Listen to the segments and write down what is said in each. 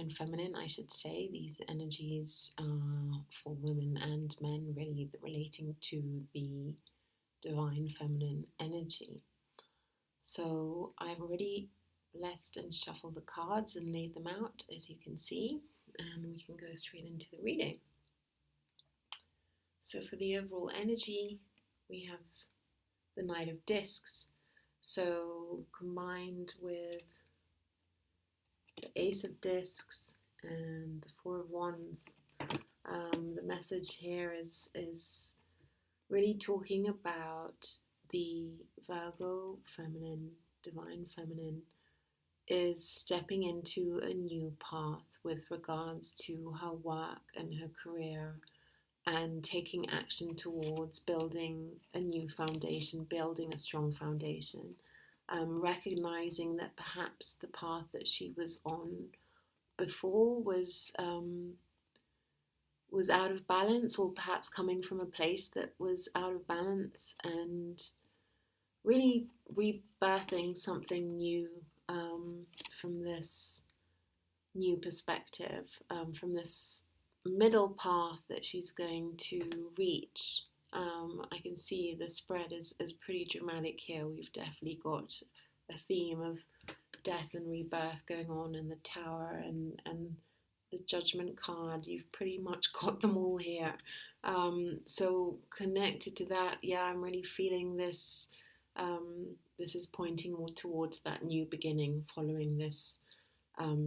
divine feminine, I should say. These energies are for women and men, really relating to the divine feminine energy. So I've already blessed and shuffled the cards and laid them out, as you can see, and we can go straight into the reading. So for the overall energy, we have the Knight of Discs. So combined with the Ace of Discs and the Four of Wands, the message here is really talking about the Virgo feminine, divine feminine, is stepping into a new path with regards to her work and her career, and taking action towards building a new foundation, building a strong foundation, recognizing that perhaps the path that she was on before was out of balance, or perhaps coming from a place that was out of balance, and really rebirthing something new from this new perspective, from this middle path that she's going to reach. I can see the spread is pretty dramatic here. We've definitely got a theme of death and rebirth going on in the Tower and the Judgment card. You've pretty much got them all here. So connected to that, yeah, I'm really feeling this. This is pointing more towards that new beginning, following this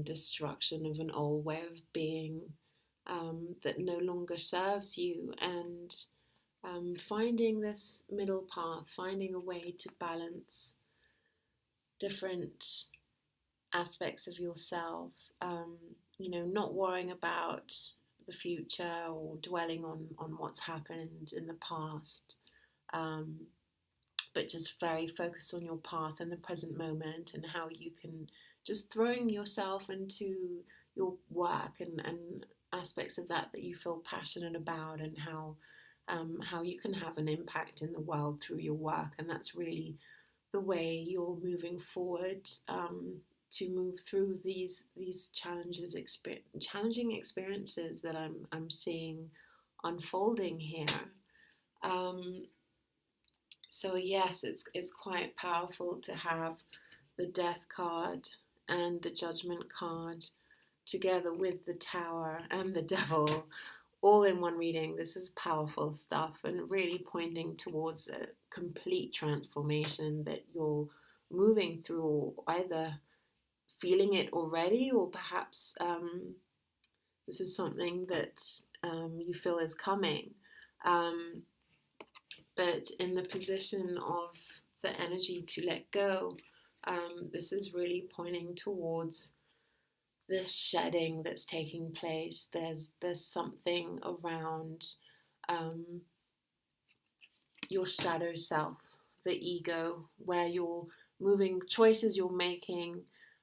destruction of an old way of being that no longer serves you, and finding this middle path, finding a way to balance different aspects of yourself, not worrying about the future or dwelling on what's happened in the past, but just very focused on your path and the present moment, and how you can just throwing yourself into your work and aspects of that you feel passionate about, and how you can have an impact in the world through your work. And that's really the way you're moving forward, to move through these challenging experiences that I'm seeing unfolding here. So yes, it's quite powerful to have the Death card and the Judgment card together with the Tower and the Devil all in one reading. This is powerful stuff, and really pointing towards a complete transformation that you're moving through, either feeling it already, or perhaps this is something that you feel is coming. But in the position of the energy to let go, this is really pointing towards this shedding that's taking place. There's something around your shadow self, the ego, where you're moving, choices you're making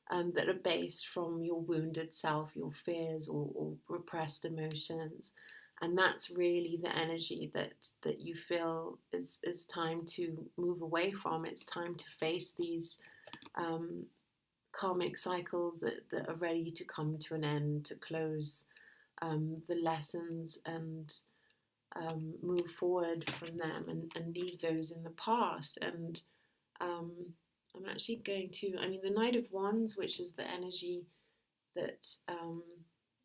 that are based from your wounded self, your fears or repressed emotions. And that's really the energy that you feel is time to move away from. It's time to face these karmic cycles that are ready to come to an end, to close the lessons and move forward from them, and leave those in the past. And I'm actually going to, the Knight of Wands, which is the energy that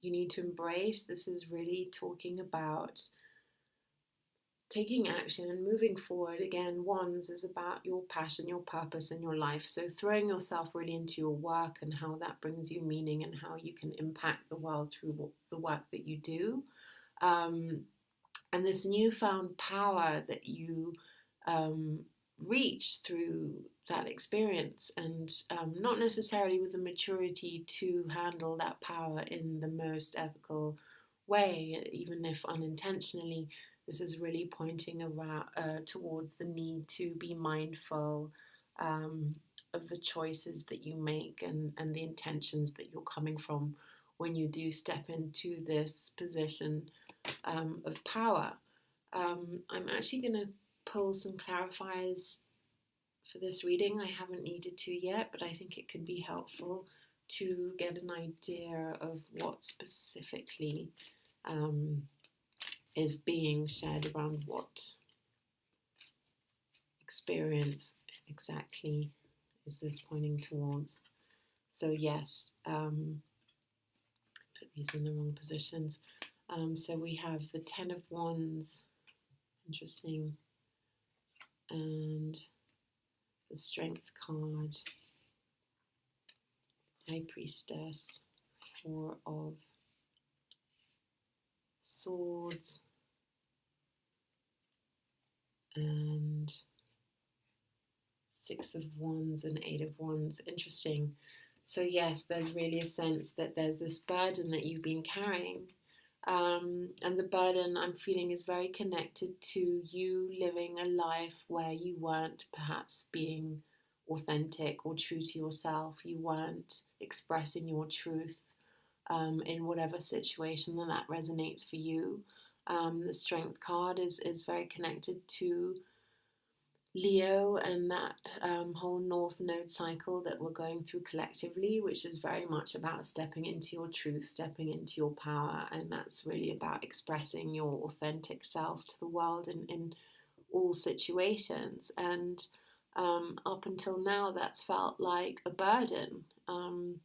you need to embrace. This is really talking about taking action and moving forward. Again, Wands is about your passion, your purpose in your life. So throwing yourself really into your work and how that brings you meaning, and how you can impact the world through the work that you do. And this newfound power that you reach through that experience, and not necessarily with the maturity to handle that power in the most ethical way, even if unintentionally. This is really pointing around towards the need to be mindful of the choices that you make, and the intentions that you're coming from when you do step into this position of power. I'm actually going to pull some clarifiers for this reading. I haven't needed to yet, but I think it could be helpful to get an idea of what specifically is being shared around what experience exactly is this pointing towards. So yes, put these in the wrong positions. So we have the Ten of Wands, interesting, and the Strength card, High Priestess, Four of Swords, and Six of Wands and Eight of Wands. Interesting. So yes, there's really a sense that there's this burden that you've been carrying. And the burden I'm feeling is very connected to you living a life where you weren't perhaps being authentic or true to yourself. You weren't expressing your truth in whatever situation that resonates for you. The Strength card is very connected to Leo and that whole North Node cycle that we're going through collectively, which is very much about stepping into your truth, stepping into your power, and that's really about expressing your authentic self to the world in all situations. And up until now, that's felt like a burden, and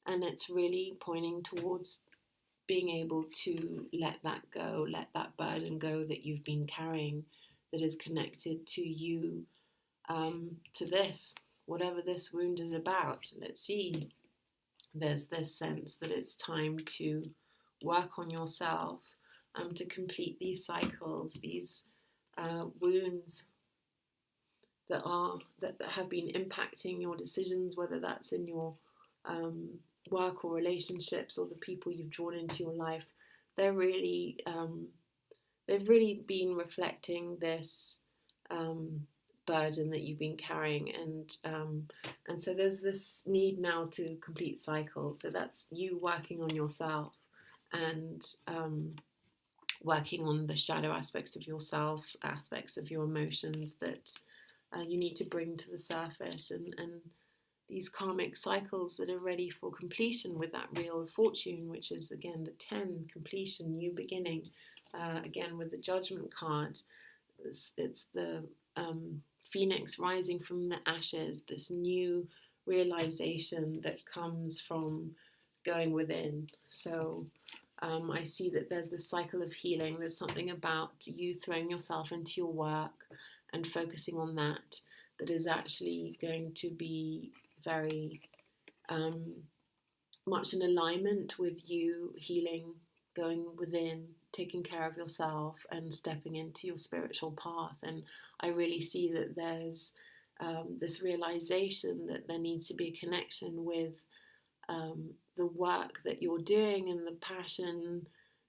it's really pointing towards being able to let that go, let that burden go that you've been carrying, that is connected to you, to this, whatever this wound is about. Let's see. There's this sense that it's time to work on yourself, to complete these cycles, these wounds that have been impacting your decisions, whether that's in your work or relationships or the people you've drawn into your life. They're really they've really been reflecting this burden that you've been carrying, and so there's this need now to complete cycles. So that's you working on yourself and working on the shadow aspects of yourself, aspects of your emotions that you need to bring to the surface, and these karmic cycles that are ready for completion with that Wheel of Fortune, which is again the 10, completion, new beginning. Again with the Judgment card, it's the phoenix rising from the ashes, this new realization that comes from going within. So I see that there's this cycle of healing. There's something about you throwing yourself into your work and focusing on that is actually going to be very much in alignment with you healing, going within, taking care of yourself and stepping into your spiritual path. And I really see that there's this realization that there needs to be a connection with the work that you're doing and the passion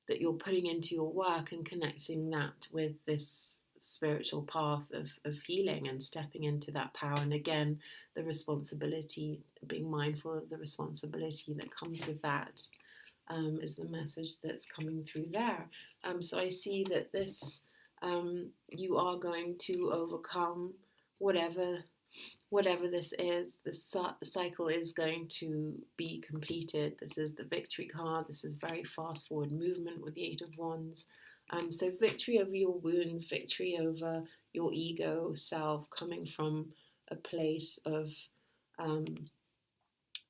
that you're putting into your work, and connecting that with this spiritual path of healing and stepping into that power. And again, the responsibility, being mindful of the responsibility that comes with that, is the message that's coming through there. So I see that this, you are going to overcome whatever this is. This cycle is going to be completed. This is the Victory card. This is very fast forward movement with the Eight of Wands. So victory over your wounds, victory over your ego self, coming from a place of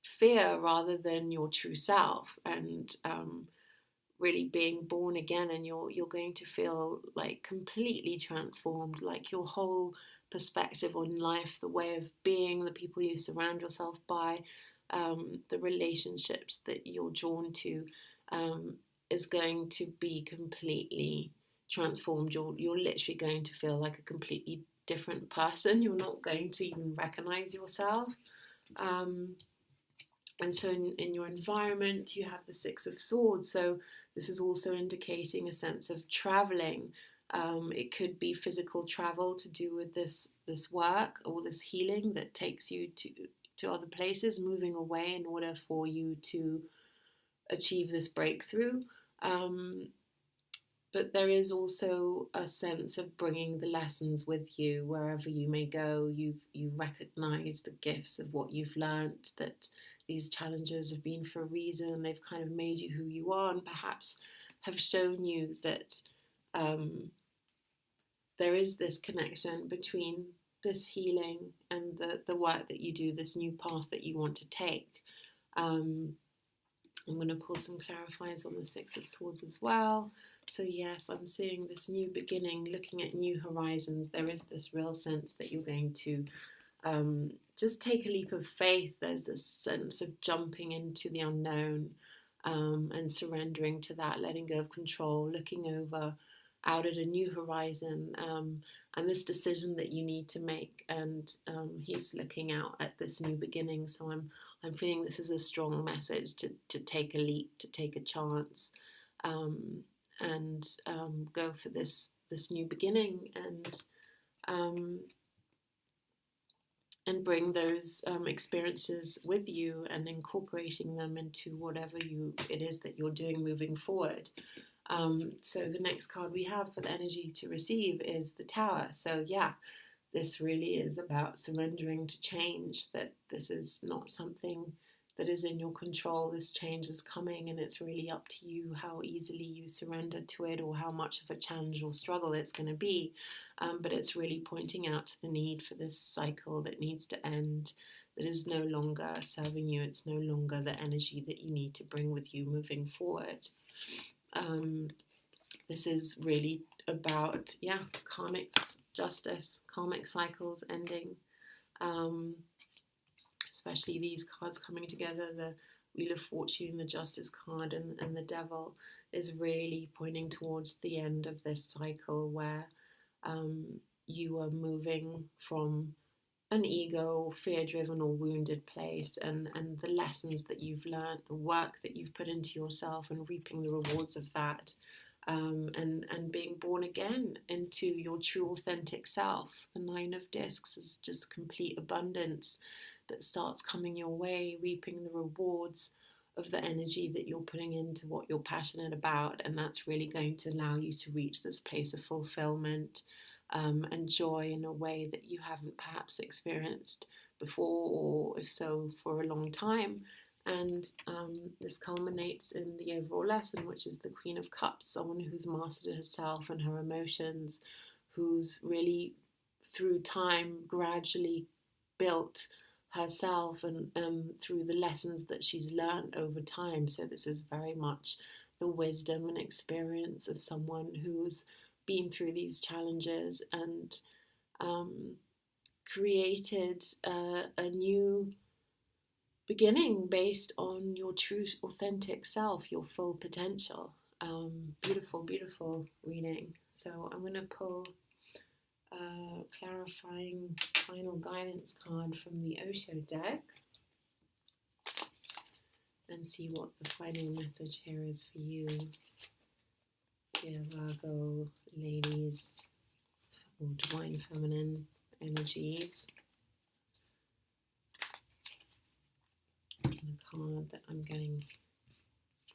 fear rather than your true self, and really being born again. And you're going to feel like completely transformed, like your whole perspective on life, the way of being, the people you surround yourself by, the relationships that you're drawn to, is going to be completely transformed. You're literally going to feel like a completely different person. You're not going to even recognize yourself. And so in your environment, you have the Six of Swords. So this is also indicating a sense of traveling. It could be physical travel to do with this work or this healing that takes you to other places, moving away in order for you to achieve this breakthrough. But there is also a sense of bringing the lessons with you wherever you may go. You recognize the gifts of what you've learned that these challenges have been for a reason. They've kind of made you who you are, and perhaps have shown you that there is this connection between this healing and the work that you do, this new path that you want to take. I'm going to pull some clarifiers on the Six of Swords as well. So yes, I'm seeing this new beginning, looking at new horizons. There is this real sense that you're going to just take a leap of faith. There's this sense of jumping into the unknown and surrendering to that, letting go of control, looking out at a new horizon, and this decision that you need to make. And he's looking out at this new beginning. So I'm feeling this is a strong message to take a leap, to take a chance, and go for this new beginning, and bring those experiences with you and incorporating them into whatever it is that you're doing moving forward. So the next card we have for the energy to receive is the Tower. So yeah, this really is about surrendering to change, that this is not something that is in your control. This change is coming, and it's really up to you how easily you surrender to it, or how much of a challenge or struggle it's going to be. But it's really pointing out to the need for this cycle that needs to end, that is no longer serving you. It's no longer the energy that you need to bring with you moving forward. This is really about, karmic justice, karmic cycles ending. Especially these cards coming together, the Wheel of Fortune, the Justice card, and the Devil, is really pointing towards the end of this cycle where you are moving from an ego, fear-driven or wounded place, and the lessons that you've learned, the work that you've put into yourself, and reaping the rewards of that, and being born again into your true authentic self. The Nine of Discs is just complete abundance that starts coming your way, reaping the rewards of the energy that you're putting into what you're passionate about, and that's really going to allow you to reach this place of fulfillment and joy in a way that you haven't perhaps experienced before, or if so, for a long time. And this culminates in the overall lesson, which is the Queen of Cups, someone who's mastered herself and her emotions, who's really, through time, gradually built herself and through the lessons that she's learned over time. So this is very much the wisdom and experience of someone who's been through these challenges and created a new beginning based on your true authentic self, your full potential. Beautiful, beautiful reading. So I'm going to pull clarifying final guidance card from the Osho deck and see what the final message here is for you, dear Virgo ladies, or divine feminine energies. And the card that I'm getting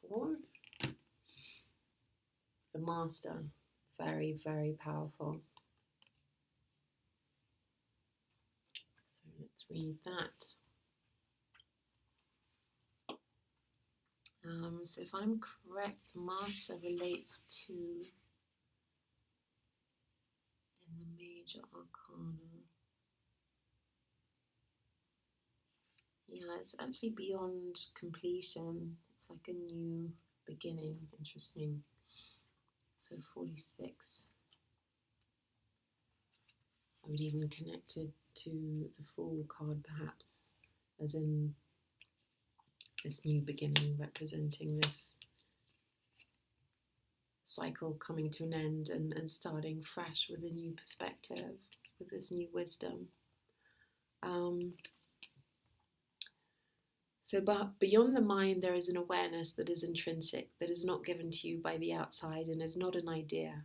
for the Master, very, very powerful. Let's read that. So if I'm correct, the Master relates to, in the Major Arcana, yeah, it's actually beyond completion. It's like a new beginning. Interesting. So 46. I would even connect it to the Fool card, perhaps, as in this new beginning, representing this cycle coming to an end and starting fresh with a new perspective, with this new wisdom. But beyond the mind, there is an awareness that is intrinsic, that is not given to you by the outside and is not an idea.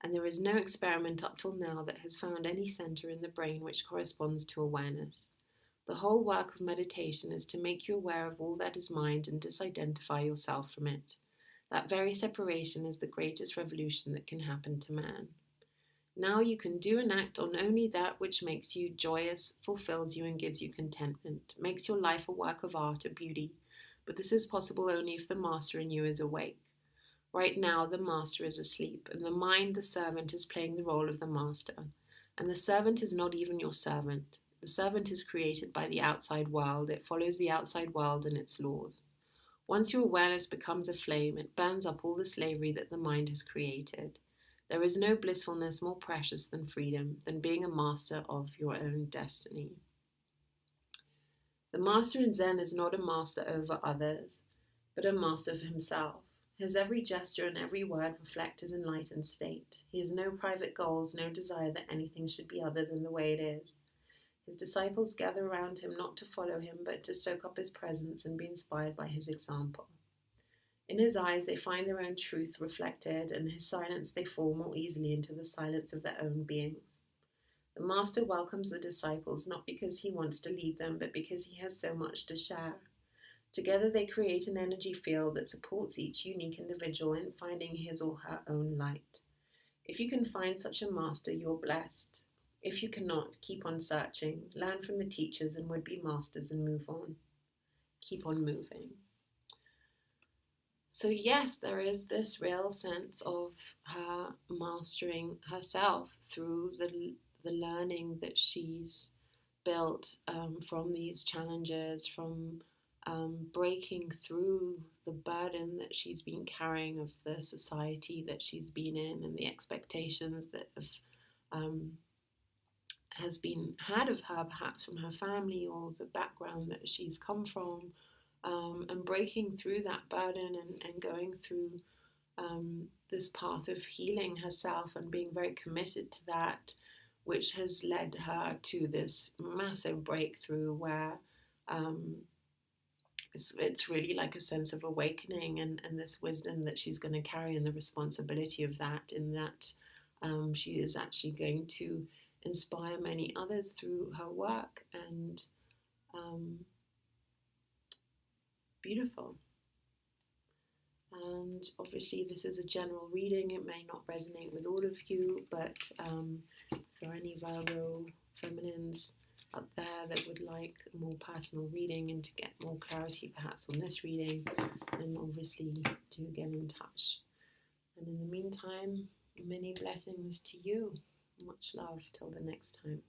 And there is no experiment up till now that has found any center in the brain which corresponds to awareness. The whole work of meditation is to make you aware of all that is mind and disidentify yourself from it. That very separation is the greatest revolution that can happen to man. Now you can do and act on only that which makes you joyous, fulfills you, and gives you contentment, makes your life a work of art, a beauty. But this is possible only if the master in you is awake. Right now, the master is asleep, and the mind, the servant, is playing the role of the master. And the servant is not even your servant. The servant is created by the outside world. It follows the outside world and its laws. Once your awareness becomes a flame, it burns up all the slavery that the mind has created. There is no blissfulness more precious than freedom, than being a master of your own destiny. The master in Zen is not a master over others, but a master of himself. His every gesture and every word reflect his enlightened state. He has no private goals, no desire that anything should be other than the way it is. His disciples gather around him not to follow him, but to soak up his presence and be inspired by his example. In his eyes they find their own truth reflected, and in his silence they fall more easily into the silence of their own beings. The master welcomes the disciples not because he wants to lead them, but because he has so much to share. Together they create an energy field that supports each unique individual in finding his or her own light. If you can find such a master, you're blessed. If you cannot, keep on searching, learn from the teachers and would-be masters and move on. Keep on moving. So yes, there is this real sense of her mastering herself through the learning that she's built from these challenges, from breaking through the burden that she's been carrying of the society that she's been in and the expectations that has been had of her, perhaps from her family or the background that she's come from. And breaking through that burden and going through this path of healing herself and being very committed to that, which has led her to this massive breakthrough where it's really like a sense of awakening and this wisdom that she's going to carry and the responsibility of that, in that she is actually going to inspire many others through her work. And beautiful. And obviously this is a general reading. It may not resonate with all of you, but if there are any Virgo feminines out there that would like a more personal reading and to get more clarity perhaps on this reading, then obviously do get in touch. And in the meantime, many blessings to you. Much love till the next time.